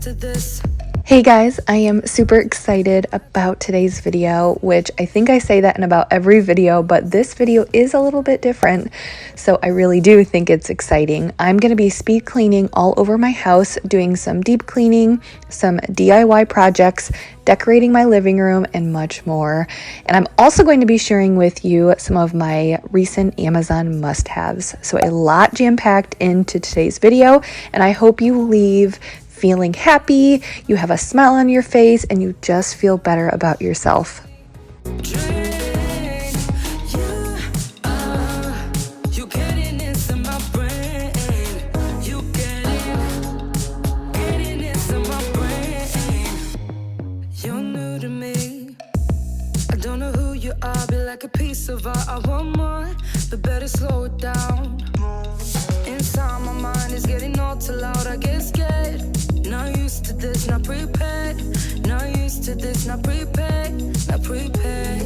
used to this. Hey guys, I am super excited about today's video, which I think I say that in about every video, but this video is a little bit different, so I really do think it's exciting. I'm going to be speed cleaning all over my house, doing some deep cleaning, some DIY projects, decorating my living room, and much more. And I'm also going to be sharing with you some of my recent Amazon must-haves. So a lot jam-packed into today's video, and I hope you leave feeling happy, you have a smile on your face, and you just feel better about yourself. Like a piece of art, I want more, but better slow it down. Inside my mind is getting all too loud, I get scared. Not used to this, not prepared. Not used to this, not prepared. Not prepared.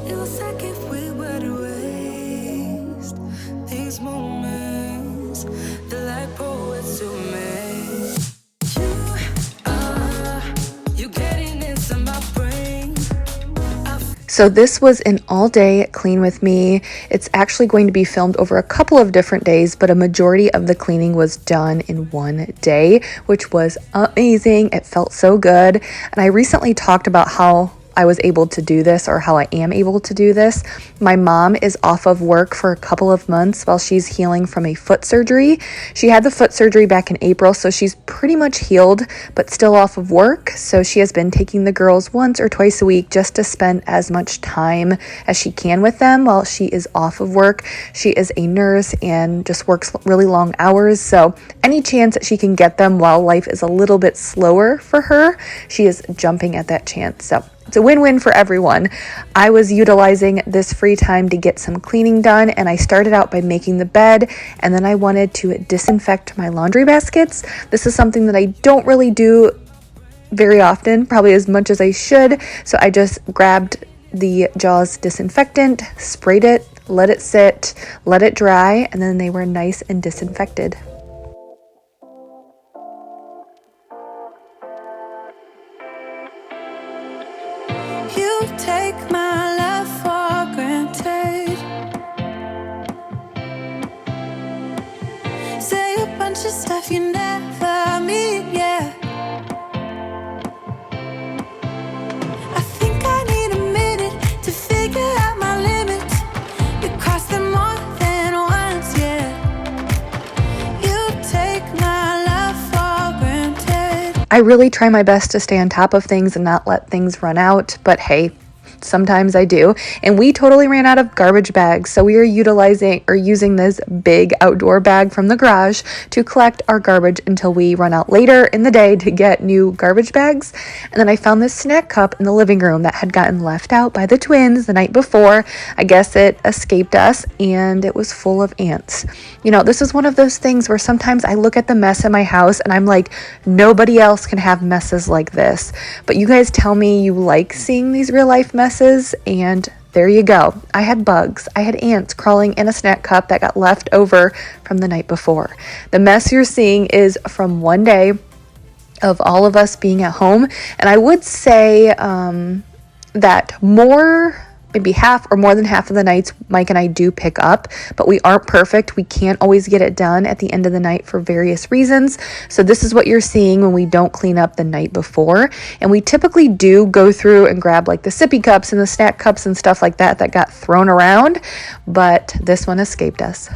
It was like if we were to waste these moments, they're like poets to me. You getting into my brain. So this was an all-day clean with me. It's actually going to be filmed over a couple of different days, but a majority of the cleaning was done in one day, which was amazing. It felt so good. And I recently talked about how I was able to do this, or how I am able to do this. My mom is off of work for a couple of months while she's healing from a foot surgery. She had the foot surgery back in April, so she's pretty much healed, but still off of work. So she has been taking the girls once or twice a week just to spend as much time as she can with them while she is off of work. She is a nurse and just works really long hours. So any chance that she can get them while life is a little bit slower for her, she is jumping at that chance. So it's a win-win for everyone. I was utilizing this free time to get some cleaning done, and I started out by making the bed, and then I wanted to disinfect my laundry baskets. This is something that I don't really do very often, probably as much as I should. So I just grabbed the Jaws disinfectant, sprayed it, let it sit, let it dry, and then they were nice and disinfected. You take my love for granted. Say a bunch of stuff you never mean, yeah. I think I need a minute to figure out my limits. You cross them more than once, yeah. You take my love for granted. I really try my best to stay on top of things and not let things run out, but hey, sometimes I do. And we totally ran out of garbage bags, so we are using this big outdoor bag from the garage to collect our garbage until we run out later in the day to get new garbage bags. And then I found this snack cup in the living room that had gotten left out by the twins the night before. I guess it escaped us, and it was full of ants. You know, this is one of those things where sometimes I look at the mess in my house and I'm like, nobody else can have messes like this. But you guys tell me you like seeing these real life messes, and there you go. I had bugs. I had ants crawling in a snack cup that got left over from the night before. The mess you're seeing is from one day of all of us being at home, and I would say that maybe half or more than half of the nights Mike and I do pick up, but we aren't perfect. We can't always get it done at the end of the night for various reasons. So this is what you're seeing when we don't clean up the night before. And we typically do go through and grab like the sippy cups and the snack cups and stuff like that got thrown around, but this one escaped us.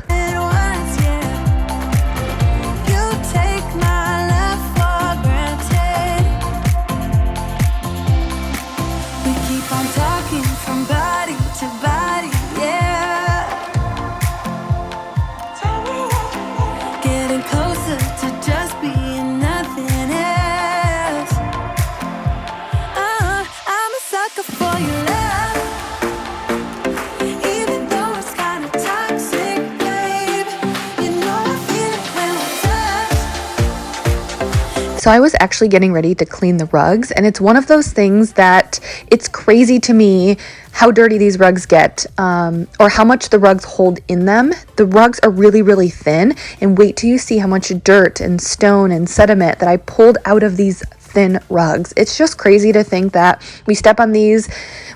So I was actually getting ready to clean the rugs, and it's one of those things that it's crazy to me how dirty these rugs get, or how much the rugs hold in them. The rugs are really, really thin, and wait till you see how much dirt and stone and sediment that I pulled out of these thin rugs. It's just crazy to think that we step on these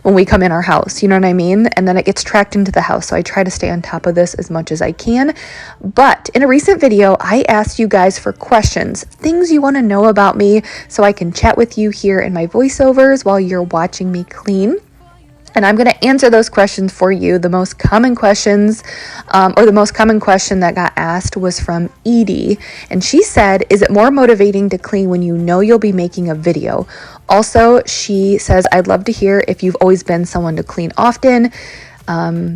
when we come in our house, you know what I mean? And then it gets tracked into the house. So I try to stay on top of this as much as I can. But in a recent video, I asked you guys for questions, things you want to know about me, so I can chat with you here in my voiceovers while you're watching me clean. And I'm going to answer those questions for you. The most common questions, or the most common question that got asked was from Edie. And she said, is it more motivating to clean when you know you'll be making a video? Also, she says, I'd love to hear if you've always been someone to clean often.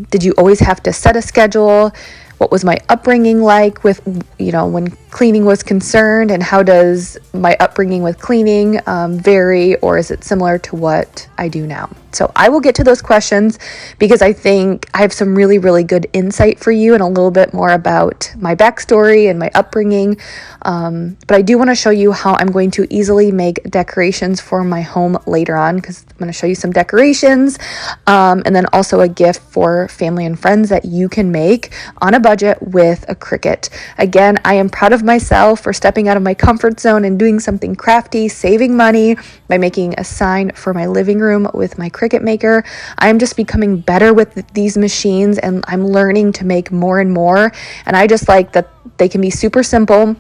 Did you always have to set a schedule? What was my upbringing like with, when cleaning was concerned, and how does my upbringing with cleaning vary, or is it similar to what I do now? So I will get to those questions because I think I have some really, really good insight for you and a little bit more about my backstory and my upbringing. But I do want to show you how I'm going to easily make decorations for my home later on, because I'm going to show you some decorations, and then also a gift for family and friends that you can make on a budget with a Cricut. Again, I am proud of myself for stepping out of my comfort zone and doing something crafty, saving money by making a sign for my living room with my Cricut maker. I am just becoming better with these machines, and I'm learning to make more and more. And I just like that they can be super simple,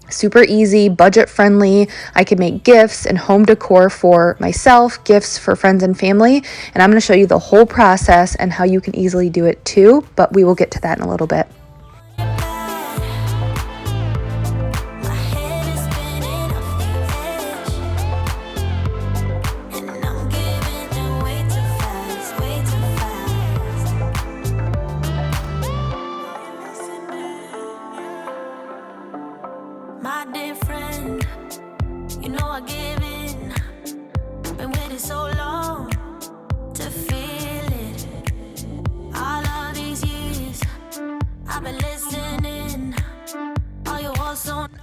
super easy, budget friendly. I can make gifts and home decor for myself, gifts for friends and family. And I'm going to show you the whole process and how you can easily do it too, but we will get to that in a little bit.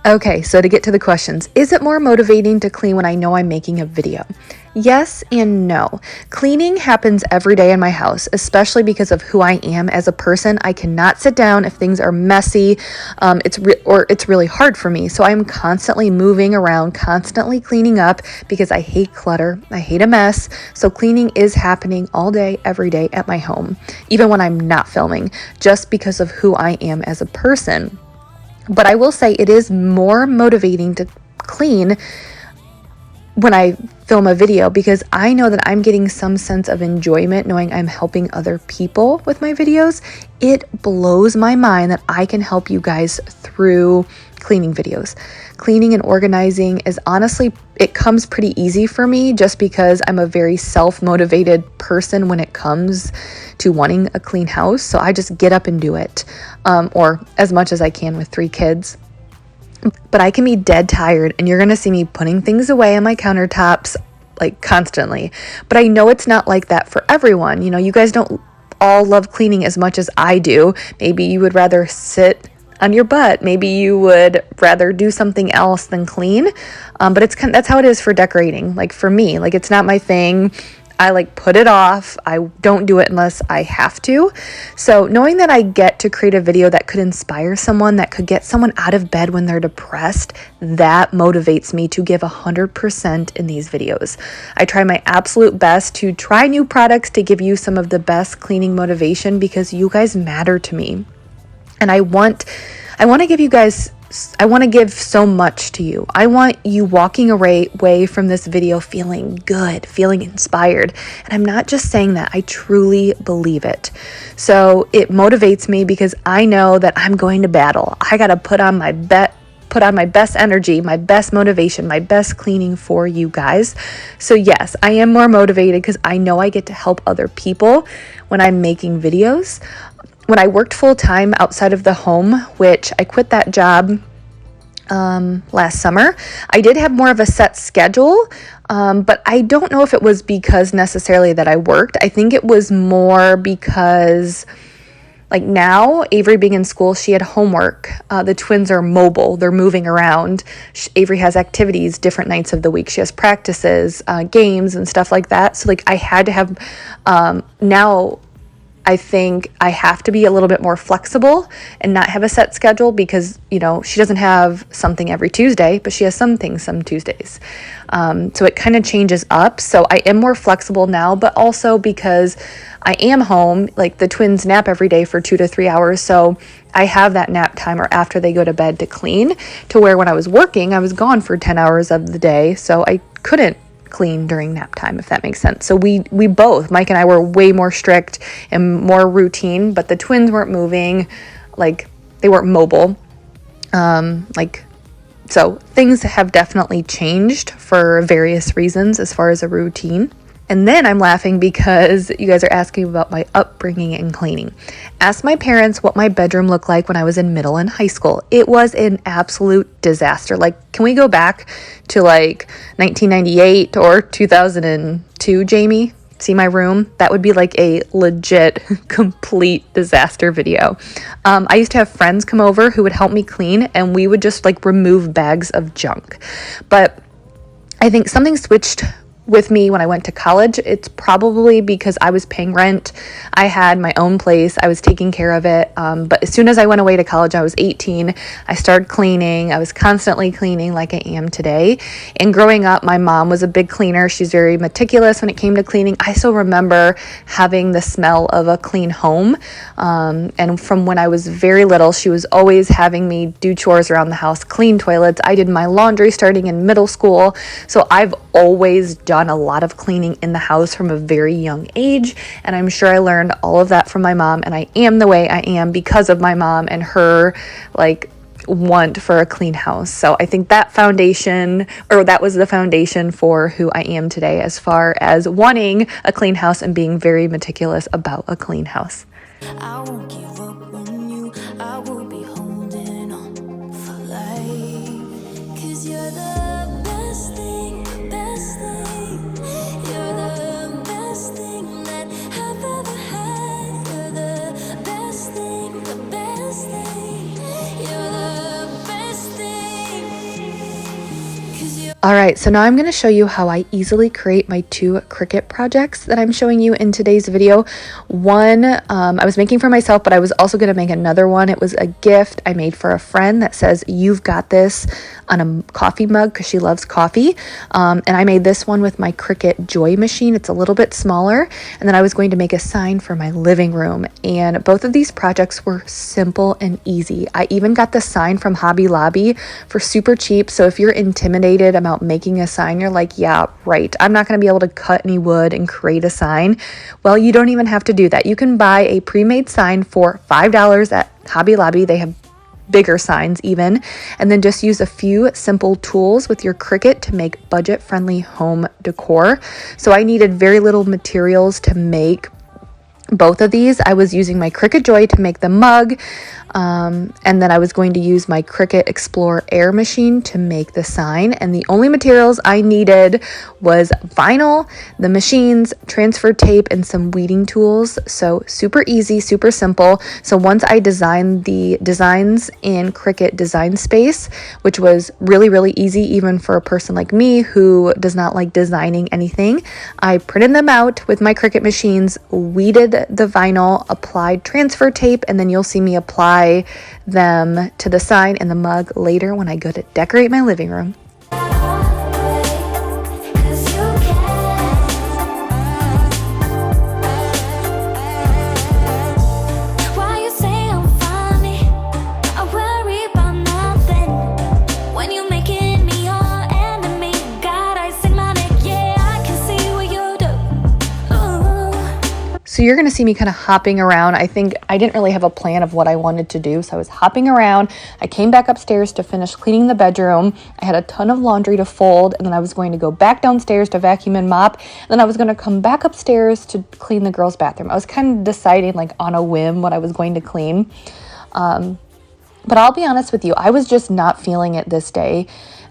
Okay, so to get to the questions, is it more motivating to clean when I know I'm making a video? Yes and no. Cleaning happens every day in my house, especially because of who I am as a person. I cannot sit down if things are messy, it's really hard for me. So I'm constantly moving around, constantly cleaning up because I hate clutter. I hate a mess. So cleaning is happening all day, every day at my home, even when I'm not filming, just because of who I am as a person. But I will say it is more motivating to clean when I film a video, because I know that I'm getting some sense of enjoyment knowing I'm helping other people with my videos. It blows my mind that I can help you guys through cleaning videos. Cleaning and organizing is honestly, it comes pretty easy for me just because I'm a very self-motivated person when it comes to wanting a clean house. So I just get up and do it, or as much as I can with 3 kids. But I can be dead tired, and you're going to see me putting things away on my countertops like constantly. But I know it's not like that for everyone. You guys don't all love cleaning as much as I do. Maybe you would rather sit on your butt. Maybe you would rather do something else than clean. But that's how it is for decorating. Like for me, it's not my thing. I put it off. I don't do it unless I have to. So knowing that I get to create a video that could inspire someone, that could get someone out of bed when they're depressed, that motivates me to give 100% in these videos. I try my absolute best to try new products to give you some of the best cleaning motivation because you guys matter to me. And I want to give you guys, I want to give so much to you. I want you walking away from this video feeling good, feeling inspired. And I'm not just saying that, I truly believe it. So it motivates me because I know that I'm going to battle. I got to put on my best energy, my best motivation, my best cleaning for you guys. So yes, I am more motivated because I know I get to help other people when I'm making videos. When I worked full-time outside of the home, which I quit that job last summer, I did have more of a set schedule, but I don't know if it was because necessarily that I worked. I think it was more because like now, Avery being in school, she had homework. The twins are mobile. They're moving around. Avery has activities different nights of the week. She has practices, games and stuff like that. So like I had to have, now I think I have to be a little bit more flexible and not have a set schedule because, you know, she doesn't have something every Tuesday, but she has some things some Tuesdays. So it kind of changes up. So I am more flexible now, but also because I am home, like the twins nap every day for 2 to 3 hours. So I have that nap time or after they go to bed to clean, to where when I was working, I was gone for 10 hours of the day. So I couldn't clean during nap time, if that makes sense. So we both, Mike and I, were way more strict and more routine, but the twins weren't moving, like they weren't mobile. So things have definitely changed for various reasons as far as a routine. And then I'm laughing because you guys are asking about my upbringing and cleaning. Asked my parents what my bedroom looked like when I was in middle and high school. It was an absolute disaster. Like, can we go back to like 1998 or 2002, Jamie? See my room? That would be like a legit, complete disaster video. I used to have friends come over who would help me clean, and we would just like remove bags of junk. But I think something switched with me when I went to college. It's probably because I was paying rent. I had my own place. I was taking care of it. But as soon as I went away to college, I was 18. I started cleaning. I was constantly cleaning like I am today. And growing up, my mom was a big cleaner. She's very meticulous when it came to cleaning. I still remember having the smell of a clean home. And from when I was very little, she was always having me do chores around the house, clean toilets. I did my laundry starting in middle school. So I've always done a lot of cleaning in the house from a very young age, and I'm sure I learned all of that from my mom, and I am the way I am because of my mom and her like want for a clean house. So I think that was the foundation for who I am today as far as wanting a clean house and being very meticulous about a clean house. I won't give up on you. I will be holding on for life. 'Cause you're the best thing, best thing. You're the best thing that I've ever had. You're the best thing, the best thing. You're the best thing. 'Cause you're All right, so now I'm going to show you how I easily create my 2 Cricut projects that I'm showing you in today's video. One, I was making for myself, but I was also going to make another one. It was a gift I made for a friend that says, "You've got this," on a coffee mug because she loves coffee. And I made this one with my Cricut Joy machine. It's a little bit smaller. And then I was going to make a sign for my living room. And both of these projects were simple and easy. I even got the sign from Hobby Lobby for super cheap. So if you're intimidated about making a sign, you're like, yeah, right, I'm not going to be able to cut any wood and create a sign. Well, you don't even have to do that. You can buy a pre-made sign for $5 at Hobby Lobby. They have bigger signs even, and then just use a few simple tools with your Cricut to make budget-friendly home decor. So I needed very little materials to make both of these. I was using my Cricut Joy to make the mug, and then I was going to use my Cricut Explore Air machine to make the sign. And the only materials I needed was vinyl, the machines, transfer tape, and some weeding tools. So super easy, super simple. So once I designed the designs in Cricut Design Space, which was really, really easy even for a person like me who does not like designing anything, I printed them out with my Cricut machines, weeded the vinyl, applied transfer tape, and then you'll see me apply them to the sign and the mug later when I go to decorate my living room. So you're going to see me kind of hopping around. I think I didn't really have a plan of what I wanted to do. So I was hopping around. I came back upstairs to finish cleaning the bedroom. I had a ton of laundry to fold, and then I was going to go back downstairs to vacuum and mop. And then I was going to come back upstairs to clean the girls' bathroom. I was kind of deciding like on a whim what I was going to clean. But I'll be honest with you, I was just not feeling it this day.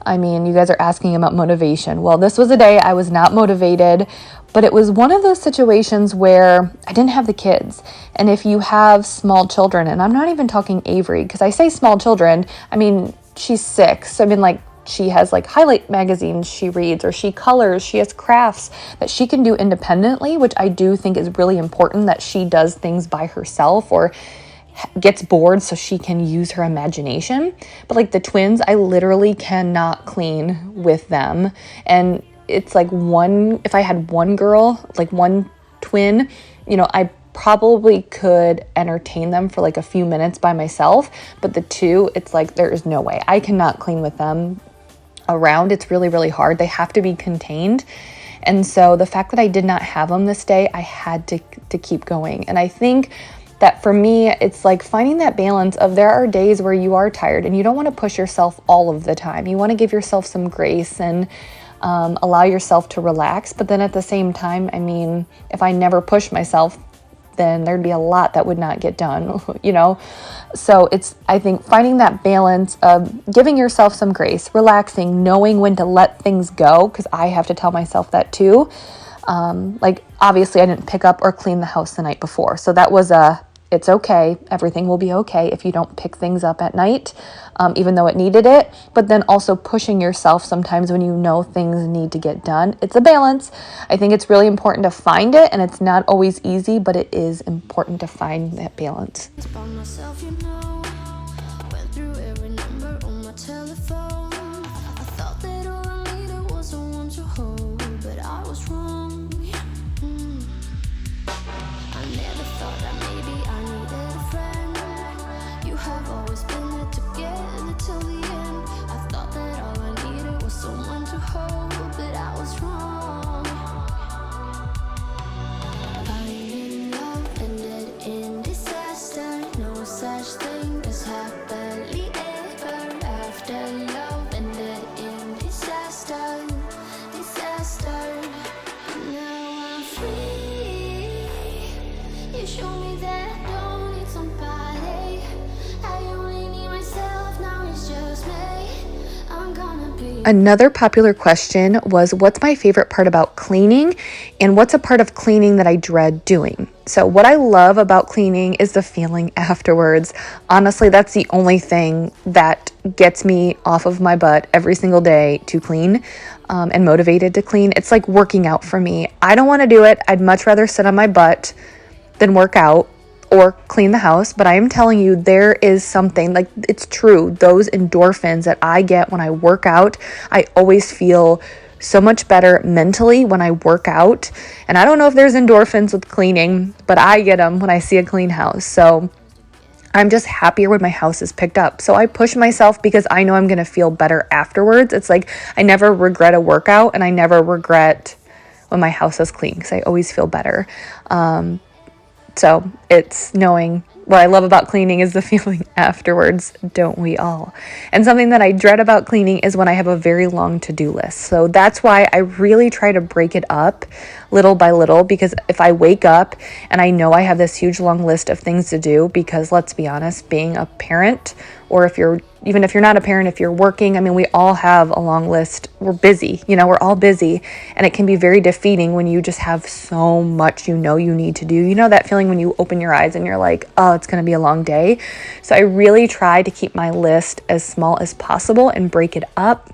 I mean, you guys are asking about motivation. Well, this was a day I was not motivated, but it was one of those situations where I didn't have the kids. And if you have small children, and I'm not even talking Avery, because I say small children, I mean, she's 6. I mean, like, she has like highlight magazines she reads, or she colors, she has crafts that she can do independently, which I do think is really important, that she does things by herself or gets bored so she can use her imagination. But like the twins, I literally cannot clean with them. And it's like if I had one girl, like one twin, I probably could entertain them for like a few minutes by myself. But the two, it's like there is no way. I cannot clean with them around. It's really, really hard. They have to be contained. And so the fact that I did not have them this day, I had to keep going. And I think that for me, it's like finding that balance of there are days where you are tired and you don't want to push yourself all of the time. You want to give yourself some grace and allow yourself to relax. But then at the same time, I mean, if I never push myself, then there'd be a lot that would not get done, So it's, I think, finding that balance of giving yourself some grace, relaxing, knowing when to let things go, because I have to tell myself that too. Like, obviously, I didn't pick up or clean the house the night before. So that was it's okay. Everything will be okay if you don't pick things up at night, even though it needed it. But then also pushing yourself sometimes when you know things need to get done. It's a balance. I think it's really important to find it, and it's not always easy, but it is important to find that balance. Another popular question was, what's my favorite part about cleaning, and what's a part of cleaning that I dread doing? So what I love about cleaning is the feeling afterwards. Honestly, that's the only thing that gets me off of my butt every single day to clean, and motivated to clean. It's like working out for me. I don't want to do it. I'd much rather sit on my butt than work out or clean the house. But I am telling you, there is something, like, it's true, those endorphins that I get when I work out, I always feel so much better mentally when I work out. And I don't know if there's endorphins with cleaning, but I get them when I see a clean house. So I'm just happier when my house is picked up. So I push myself because I know I'm going to feel better afterwards. It's like I never regret a workout, and I never regret when my house is clean because I always feel better. So it's knowing what I love about cleaning is the feeling afterwards, don't we all? And something that I dread about cleaning is when I have a very long to-do list. So that's why I really try to break it up little by little, because if I wake up and I know I have this huge long list of things to do, because let's be honest, being a parent, or even if you're not a parent, if you're working, I mean, we all have a long list. We're busy, we're all busy, and it can be very defeating when you just have so much you need to do. That feeling when you open your eyes and you're like, oh, it's going to be a long day. So I really try to keep my list as small as possible and break it up.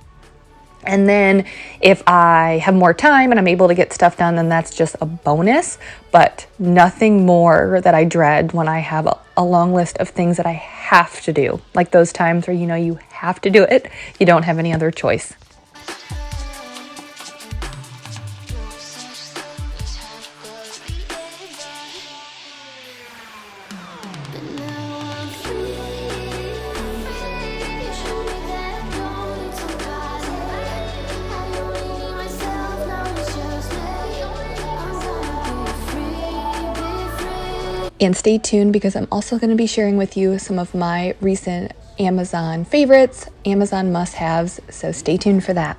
And then if I have more time and I'm able to get stuff done, then that's just a bonus. But nothing more that I dread when I have a long list of things that I have to do. Like those times where you have to do it. You don't have any other choice. And stay tuned, because I'm also going to be sharing with you some of my recent Amazon favorites, Amazon must-haves, so stay tuned for that.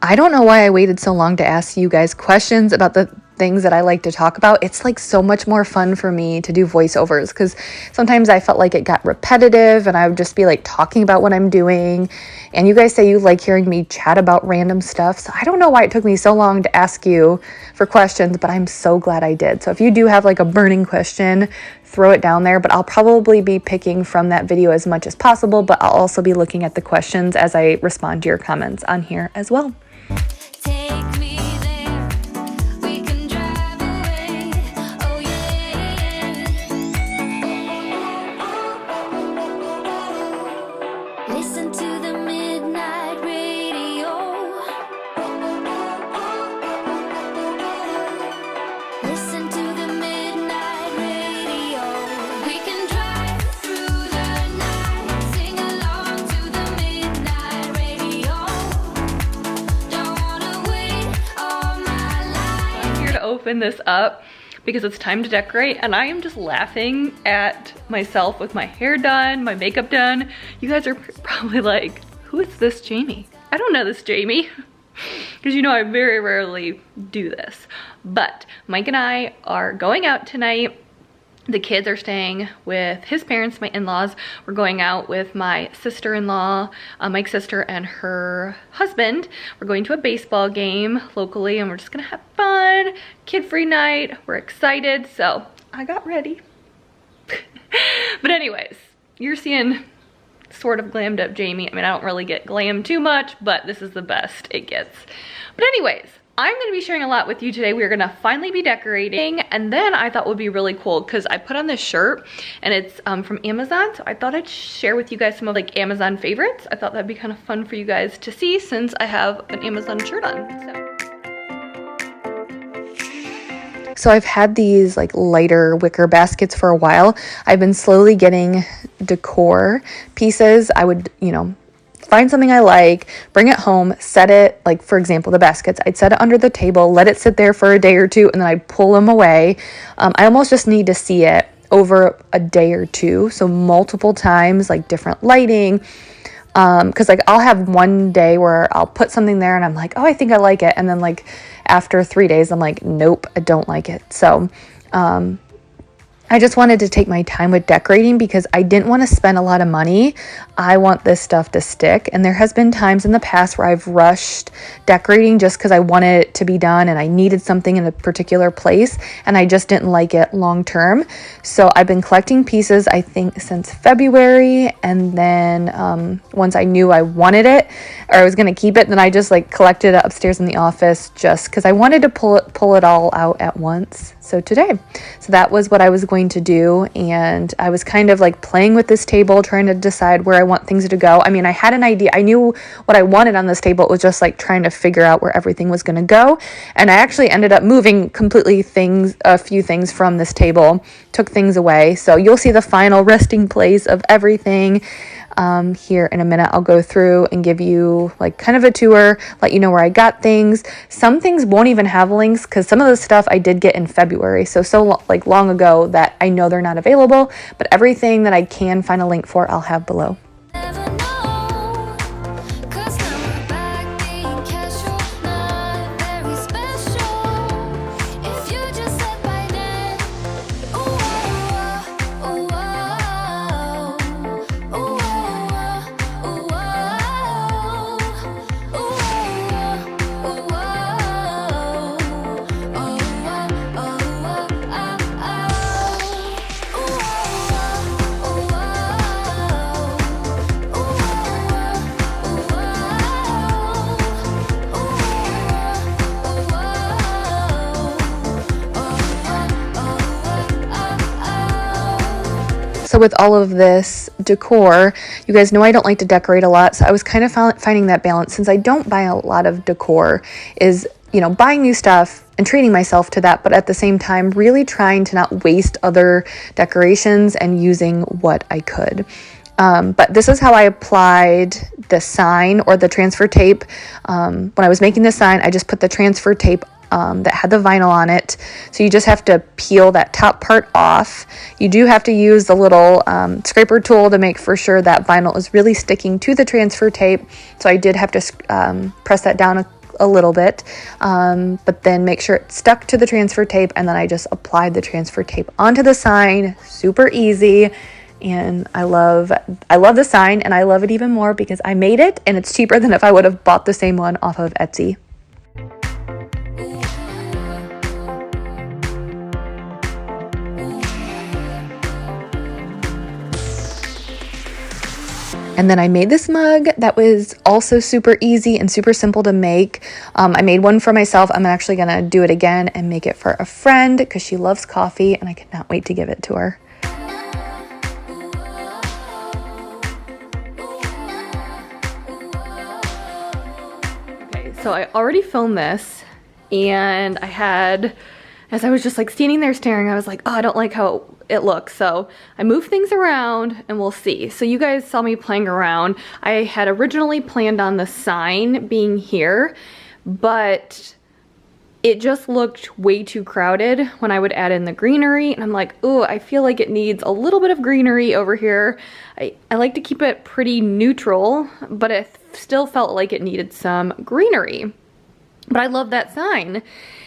I don't know why I waited so long to ask you guys questions about the things that I like to talk about. It's like so much more fun for me to do voiceovers because sometimes I felt like it got repetitive and I would just be like talking about what I'm doing. And you guys say you like hearing me chat about random stuff. So I don't know why it took me so long to ask you for questions, but I'm so glad I did. So if you do have like a burning question, throw it down there, but I'll probably be picking from that video as much as possible, but I'll also be looking at the questions as I respond to your comments on here as well. Take me there, we can drive away. Oh yeah. Listen to the midnight radio. Listen to the midnight radio. We can drive through the night, sing along to the midnight radio. I'm here to open this up because it's time to decorate and I am just laughing at myself with my hair done, my makeup done. You guys are probably like, who is this Jamie? I don't know this Jamie. Because you know I very rarely do this. But Mike and I are going out tonight. The kids are staying with his parents, my in-laws. We're going out with my sister-in-law, Mike's sister and her husband. We're going to a baseball game locally and we're just gonna have fun, kid-free night. We're excited, so I got ready. But anyways, you're seeing sort of glammed up Jamie. I mean, I don't really get glam too much, but this is the best it gets. But anyways, I'm gonna be sharing a lot with you today. We're gonna finally be decorating, and then I thought would be really cool because I put on this shirt and it's from Amazon, so I thought I'd share with you guys some of like Amazon favorites. I thought that'd be kind of fun for you guys to see since I have an Amazon shirt on. So I've had these like lighter wicker baskets for a while. I've been slowly getting decor pieces. I would, find something I like, bring it home, set it, like for example, the baskets, I'd set it under the table, let it sit there for a day or two, and then I'd pull them away. I almost just need to see it over a day or two. So multiple times, like different lighting. Cause like I'll have one day where I'll put something there and I'm like, oh, I think I like it. And then like after 3 days, I'm like, nope, I don't like it. So, I just wanted to take my time with decorating because I didn't want to spend a lot of money. I want this stuff to stick. And there has been times in the past where I've rushed decorating just because I wanted it to be done and I needed something in a particular place and I just didn't like it long term. So I've been collecting pieces, I think, since February. And then once I knew I wanted it or I was going to keep it, then I just like collected it upstairs in the office just because I wanted to pull it all out at once. So today, that was what I was going to do, and I was kind of like playing with this table, trying to decide where I want things to go. I mean, I had an idea. I knew what I wanted on this table. It was just like trying to figure out where everything was going to go, and I actually ended up moving completely a few things from this table, took things away. So you'll see the final resting place of everything. Here in a minute. I'll go through and give you like kind of a tour, let you know where I got things. Some things won't even have links because some of the stuff I did get in February, so long ago that I know they're not available, but everything that I can find a link for, I'll have below. So with all of this decor, you guys know I don't like to decorate a lot. So I was kind of finding that balance since I don't buy a lot of decor is, buying new stuff and treating myself to that. But at the same time, really trying to not waste other decorations and using what I could. But this is how I applied the sign or the transfer tape. When I was making the sign, I just put the transfer tape that had the vinyl on it. So you just have to peel that top part off. You do have to use the little scraper tool to make for sure that vinyl is really sticking to the transfer tape. So I did have to press that down a little bit, but then make sure it's stuck to the transfer tape, and then I just applied the transfer tape onto the sign. Super easy. And I love the sign, and I love it even more because I made it and it's cheaper than if I would have bought the same one off of Etsy. And then I made this mug that was also super easy and super simple to make. I made one for myself. I'm actually gonna do it again and make it for a friend because she loves coffee and I cannot wait to give it to her. Okay, so I already filmed this, and as I was just like standing there staring, I was like, oh, I don't like how it looks. So I moved things around and we'll see. So you guys saw me playing around. I had originally planned on the sign being here, but it just looked way too crowded when I would add in the greenery. And I'm like, oh, I feel like it needs a little bit of greenery over here. I like to keep it pretty neutral, but it still felt like it needed some greenery. But I love that sign.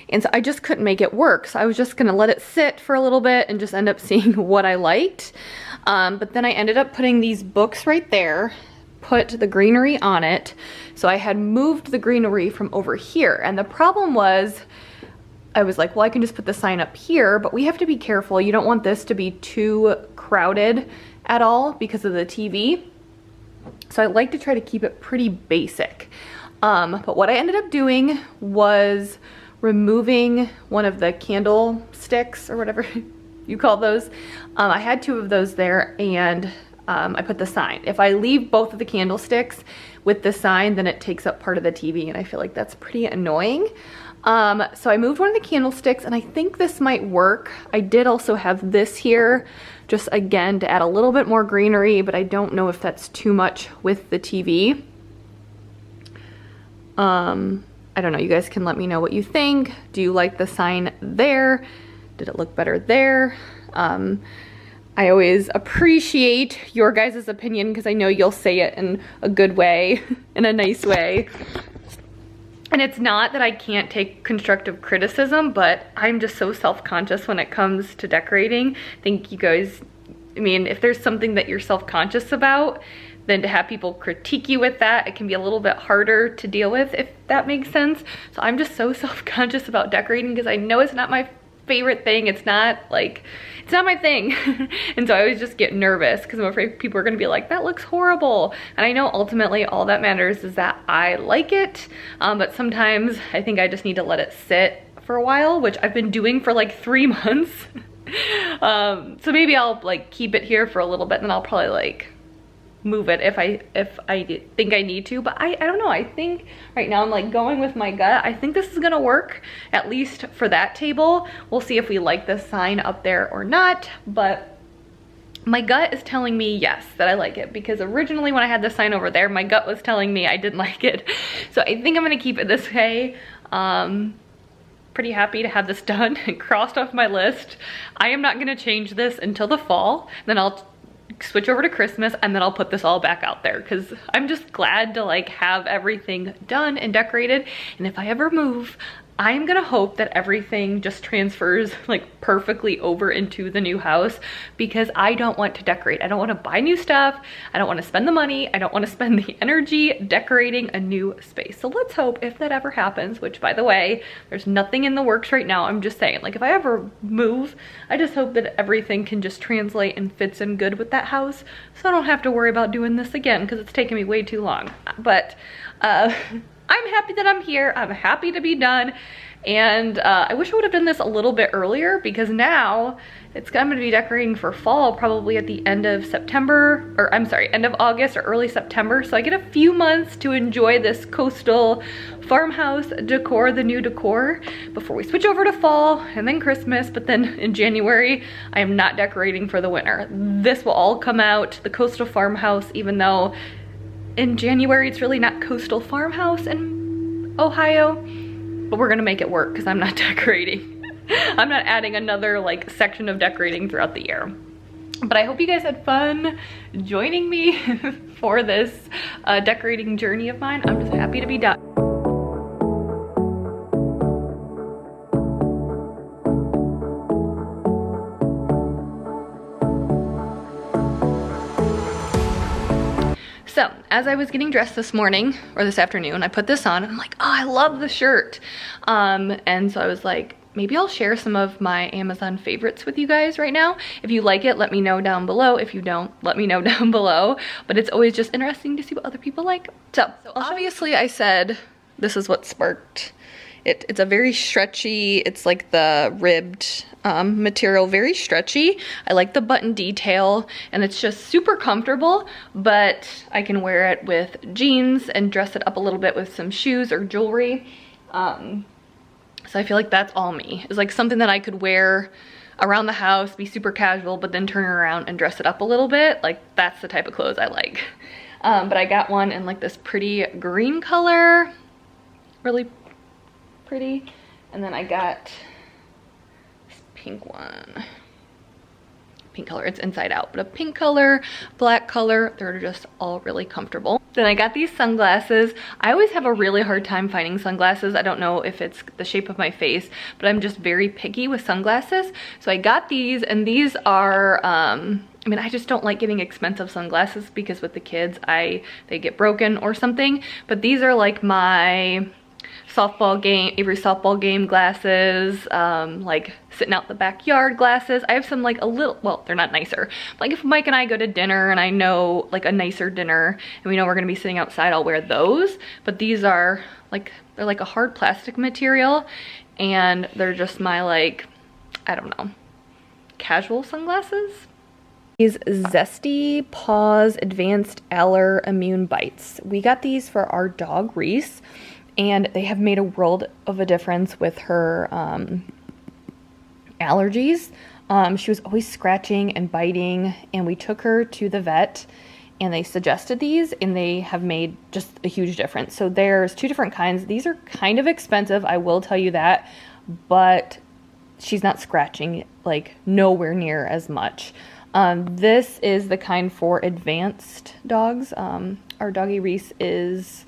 And so I just couldn't make it work. So I was just gonna let it sit for a little bit and just end up seeing what I liked. But then I ended up putting these books right there, put the greenery on it. So I had moved the greenery from over here. And the problem was, I was like, well, I can just put the sign up here, but we have to be careful. You don't want this to be too crowded at all because of the TV. So I like to try to keep it pretty basic. But what I ended up doing was removing one of the candlesticks or whatever you call those. I had two of those there, and I put the sign. If I leave both of the candlesticks with the sign, then it takes up part of the TV, and I feel like that's pretty annoying. So I moved one of the candlesticks, and I think this might work. I did also have this here, just again to add a little bit more greenery, but I don't know if that's too much with the TV. I don't know, you guys can let me know what you think. Do you like the sign there? Did it look better there? I always appreciate your guys' opinion because I know you'll say it in a good way, in a nice way. And it's not that I can't take constructive criticism, but I'm just so self-conscious when it comes to decorating. I think you guys, I mean, if there's something that you're self-conscious about, then to have people critique you with that, it can be a little bit harder to deal with, if that makes sense. So I'm just so self-conscious about decorating because I know it's not my favorite thing. It's not my thing. And so I always just get nervous because I'm afraid people are gonna be like, that looks horrible. And I know ultimately all that matters is that I like it, but sometimes I think I just need to let it sit for a while, which I've been doing for like 3 months. So maybe I'll like keep it here for a little bit and then I'll probably like move it if I think I need to, but I don't know. I think right now I'm like going with my gut. I think this is gonna work, at least for that table. We'll see if we like this sign up there or not, but my gut is telling me yes, that I like it, because originally when I had this sign over there, my gut was telling me I didn't like it. So I think I'm gonna keep it this way. Pretty happy to have this done and crossed off my list. I am not gonna change this until the fall. Then I'll switch over to Christmas and then I'll put this all back out there because I'm just glad to like have everything done and decorated. And if I ever move, I'm gonna hope that everything just transfers like perfectly over into the new house, because I don't want to decorate. I don't want to buy new stuff. I don't want to spend the money. I don't want to spend the energy decorating a new space. So let's hope if that ever happens, which by the way, there's nothing in the works right now. I'm just saying, like if I ever move, I just hope that everything can just translate and fits in good with that house. So I don't have to worry about doing this again because it's taken me way too long. But I'm happy that I'm here. I'm happy to be done. And I wish I would have done this a little bit earlier, because now I'm gonna be decorating for fall probably at the end of September, or I'm sorry, end of August or early September. So I get a few months to enjoy this coastal farmhouse decor, the new decor, before we switch over to fall and then Christmas. But then in January, I am not decorating for the winter. This will all come out, the coastal farmhouse, even though in January it's really not coastal farmhouse in Ohio, but we're gonna make it work because I'm not decorating. I'm not adding another like section of decorating throughout the year. But I hope you guys had fun joining me for this decorating journey of mine. I'm just happy to be done. So as I was getting dressed this morning or this afternoon, I put this on and I'm like, oh, I love the shirt. And so I was like, maybe I'll share some of my Amazon favorites with you guys right now. If you like it, let me know down below. If you don't, let me know down below. But it's always just interesting to see what other people like. So obviously I said this is what sparked it. It's a very stretchy, it's like the ribbed material, very stretchy. I like the button detail and it's just super comfortable, but I can wear it with jeans and dress it up a little bit with some shoes or jewelry. So I feel like that's all me. It's like something that I could wear around the house, be super casual, but then turn around and dress it up a little bit. Like that's the type of clothes I like. But I got one in like this pretty green color, really pretty. And then I got this pink one. Pink color, it's inside out, but a pink color, black color, they're just all really comfortable. Then I got these sunglasses. I always have a really hard time finding sunglasses. I don't know if it's the shape of my face, but I'm just very picky with sunglasses. So I got these, and these are, I mean, I just don't like getting expensive sunglasses because with the kids, they get broken or something. But these are like my Avery softball game glasses, like sitting out the backyard glasses. I have some like a little, well, they're not nicer. Like if Mike and I go to dinner and I know like a nicer dinner and we know we're gonna be sitting outside, I'll wear those. But these are like, they're like a hard plastic material and they're just my like, I don't know, casual sunglasses. These Zesty Paws Advanced Aller Immune Bites. We got these for our dog Reese, and they have made a world of a difference with her allergies. She was always scratching and biting, and we took her to the vet and they suggested these, and they have made just a huge difference. So there's two different kinds. These are kind of expensive, I will tell you that, but she's not scratching like nowhere near as much. This is the kind for advanced dogs. Our doggy Reese is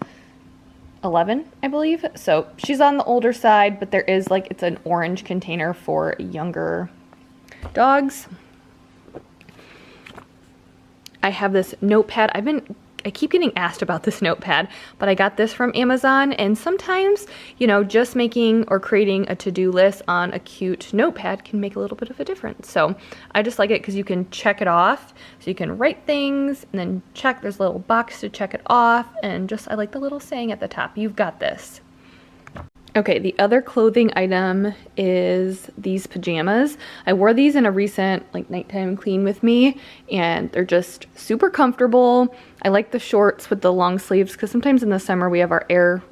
11, I believe. So she's on the older side, but there is like, it's an orange container for younger dogs. I have this notepad. I keep getting asked about this notepad, but I got this from Amazon, and sometimes, you know, just making or creating a to-do list on a cute notepad can make a little bit of a difference. So I just like it because you can check it off. So you can write things and then check, there's a little box to check it off, and just, I like the little saying at the top, you've got this. Okay, the other clothing item is these pajamas. I wore these in a recent like nighttime clean with me, and they're just super comfortable. I like the shorts with the long sleeves because sometimes in the summer we have our air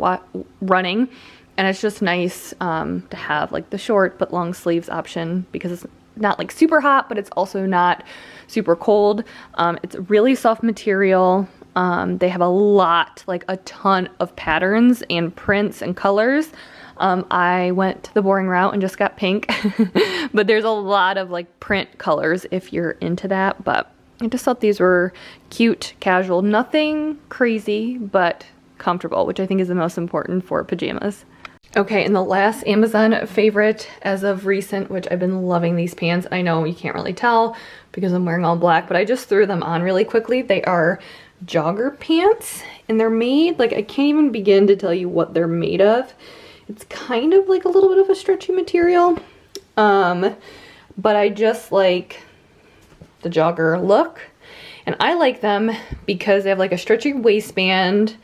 running, and it's just nice to have like the short but long sleeves option because it's not like super hot, but it's also not super cold. It's really soft material. They have a lot, like a ton of patterns and prints and colors. I went the boring route and just got pink, but there's a lot of like print colors if you're into that. But I just thought these were cute, casual, nothing crazy, but comfortable, which I think is the most important for pajamas. Okay, and the last Amazon favorite as of recent, which I've been loving these pants. I know you can't really tell because I'm wearing all black, but I just threw them on really quickly. They are jogger pants, and they're made, like I can't even begin to tell you what they're made of. It's kind of like a little bit of a stretchy material, but I just like the jogger look, and I like them because they have like a stretchy waistband.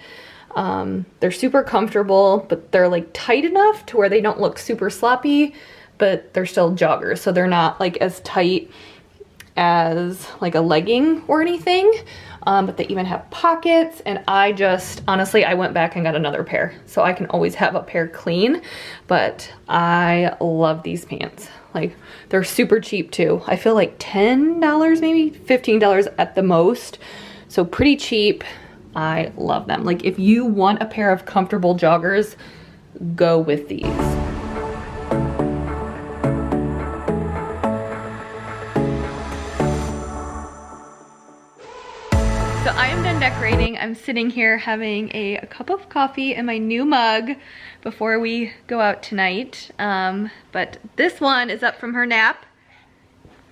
They're super comfortable, but they're like tight enough to where they don't look super sloppy, but they're still joggers, so they're not like as tight as like a legging or anything. But they even have pockets, and I just, honestly, I went back and got another pair, so I can always have a pair clean, but I love these pants. Like, they're super cheap too. I feel like $10, maybe $15 at the most, so pretty cheap. I love them. Like, if you want a pair of comfortable joggers, go with these. So I am done decorating. I'm sitting here having a cup of coffee in my new mug before we go out tonight. But this one is up from her nap.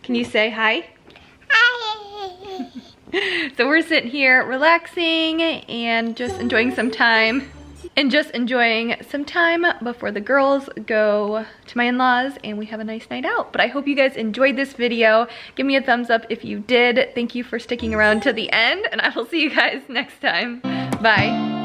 Can you say hi? Hi. So we're sitting here relaxing and just enjoying some time. Before the girls go to my in-laws and we have a nice night out. But I hope you guys enjoyed this video. Give me a thumbs up if you did. Thank you for sticking around to the end, and I will see you guys next time. Bye.